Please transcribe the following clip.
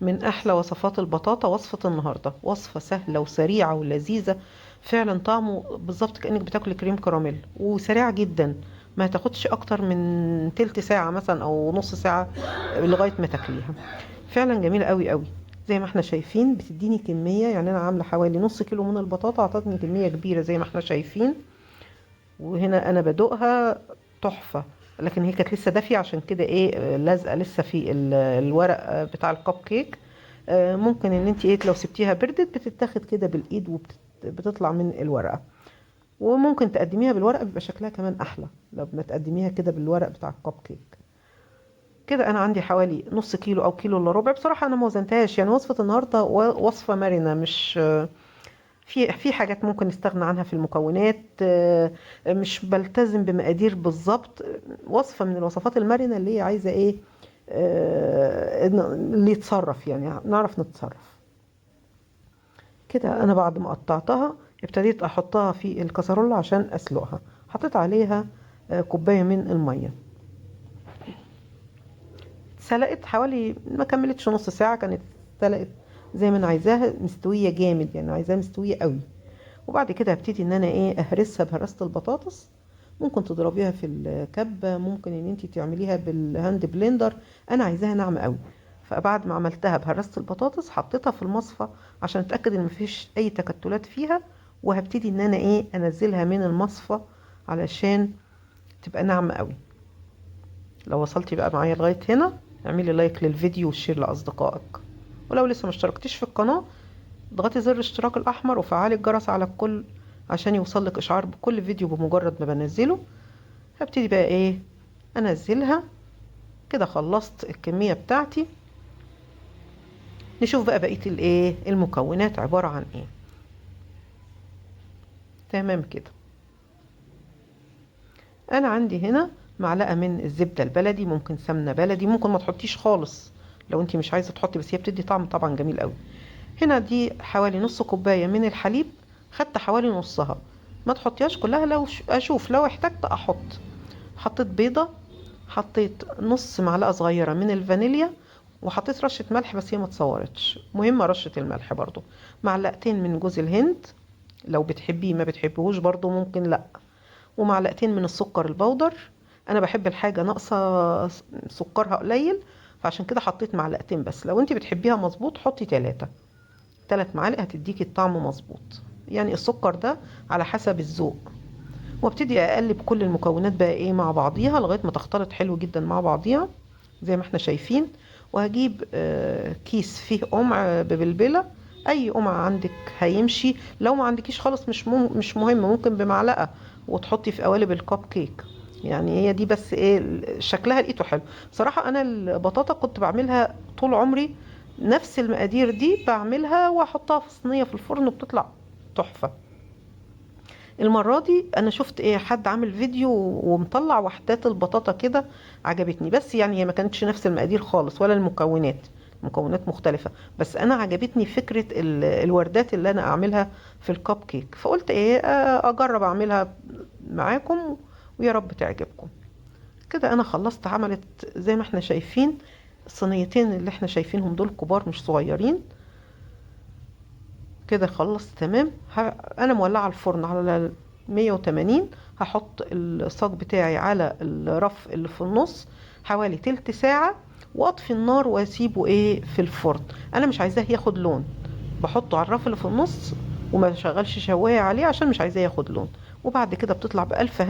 من احلى وصفات البطاطا وصفة النهاردة، وصفة سهلة وسريعة ولذيذة. فعلا طعمه بالظبط كأنك بتاكل كريم كراميل، وسريعة جدا. ما تاخدش اكتر من تلت ساعة مثلا او نص ساعة لغاية ما تاكليها. فعلا جميلة قوي قوي. زي ما احنا شايفين بتديني كمية، يعني انا عاملة حوالي نص كيلو من البطاطا، اعطتني كمية كبيرة زي ما احنا شايفين. وهنا انا بدوقها تحفة. لكن هي كانت لسه دافية، عشان كده ايه لازقة لسه في الورق بتاع الكب كيك. ممكن ان انت ايه لو سبتيها بردت بتتاخد كده بالايد وبتطلع من الورقة. وممكن تقدميها بالورقة بيبقى شكلها كمان احلى لو ما تقدميها كده بالورق بتاع الكب كيك. كده انا عندي حوالي نص كيلو او كيلو الا ربع. بصراحة انا ما وزنتهاش، يعني وصفة النهاردة وصفة مرنة، مش في حاجات ممكن نستغنى عنها في المكونات. مش بلتزم بمقادير بالظبط. وصفة من الوصفات المرنة اللي هي عايزة ايه، اللي يتصرف، يعني نعرف نتصرف. كده انا بعد ما قطعتها ابتديت احطها في الكسرولة عشان اسلقها. حطيت عليها كوباية من المية. سلقت حوالي ما كملتش نص ساعة، كانت سلقت زي ما انا عايزاها، مستوية جامد، يعني عايزاها مستوية قوي. وبعد كده هبتدي ان انا ايه اهرسها بهرسة البطاطس. ممكن تضربيها في الكبة، ممكن ان انت تعمليها بالهاند بلندر. انا عايزاها ناعمة قوي. فبعد ما عملتها بهرسة البطاطس حطيتها في المصفى عشان اتاكد ان مفيش اي تكتلات فيها. وهبتدي ان انا ايه انزلها من المصفى علشان تبقى ناعمة قوي. لو وصلتي بقى معايا لغاية هنا اعملي لايك للفيديو وشير لاصدقائك. ولو لسه ما اشتركتيش في القناة اضغطي زر الاشتراك الاحمر وفعلي الجرس على الكل عشان يوصلك اشعار بكل فيديو بمجرد ما بنزله. هبتدي بقى ايه انزلها. كده خلصت الكمية بتاعتي. نشوف بقى بقية الايه المكونات عبارة عن ايه. تمام كده. انا عندي هنا معلقة من الزبدة البلدي، ممكن سمنة بلدي، ممكن ما تحطيش خالص لو انتي مش عايزة تحطي، بس هي بتدي طعم طبعا جميل قوي. هنا دي حوالي نص كوباية من الحليب، خدت حوالي نصها. ما تحطيهاش كلها، لو اشوف لو احتجت احط. حطيت بيضة، حطيت نص معلقة صغيرة من الفانيليا، وحطيت رشة ملح بس هي ما تصورتش، مهمة رشة الملح برضو. معلقتين من جوز الهند لو بتحبيه، ما بتحبيهوش برضو ممكن لا. ومعلقتين من السكر البودر. انا بحب الحاجة ناقصة سكرها قليل، فعشان كده حطيت معلقتين بس. لو انت بتحبيها مظبوط حطي 3 معالق هتديكي الطعم مظبوط. يعني السكر ده على حسب الذوق. وابتدي اقلب كل المكونات بقى ايه مع بعضيها لغايه ما تختلط حلو جدا مع بعضيها زي ما احنا شايفين. وهجيب كيس فيه قمع ببلبله. اي قمع عندك هيمشي، لو ما عندكيش خالص مش مهم، ممكن بمعلقه وتحطي في قوالب الكب كيك. يعني هي دي بس ايه شكلها لقيته حلو. صراحه انا البطاطا كنت بعملها طول عمري نفس المقادير دي، بعملها واحطها في صينيه في الفرن وبتطلع تحفه. المرة دي انا شفت ايه حد عامل فيديو ومطلع وحدات البطاطا كده، عجبتني. بس يعني هي ما كانتش نفس المقادير خالص ولا المكونات مختلفة. بس انا عجبتني فكرة الوردات اللي انا اعملها في الكب كيك، فقلت ايه اجرب اعملها معاكم ويا رب تعجبكم. كده انا خلصت. عملت زي ما احنا شايفين الصينيتين اللي احنا شايفينهم دول كبار مش صغيرين. كده خلصت تمام. انا مولعه الفرن على 180. هحط الصاج بتاعي على الرف اللي في النص حوالي تلت ساعة، واطفي النار واسيبه ايه في الفرن. انا مش عايزاه ياخد لون، بحطه على الرف اللي في النص وما شغلش شواية عليه عشان مش عايزاه ياخد لون. وبعد كده بتطلع بألف هنا.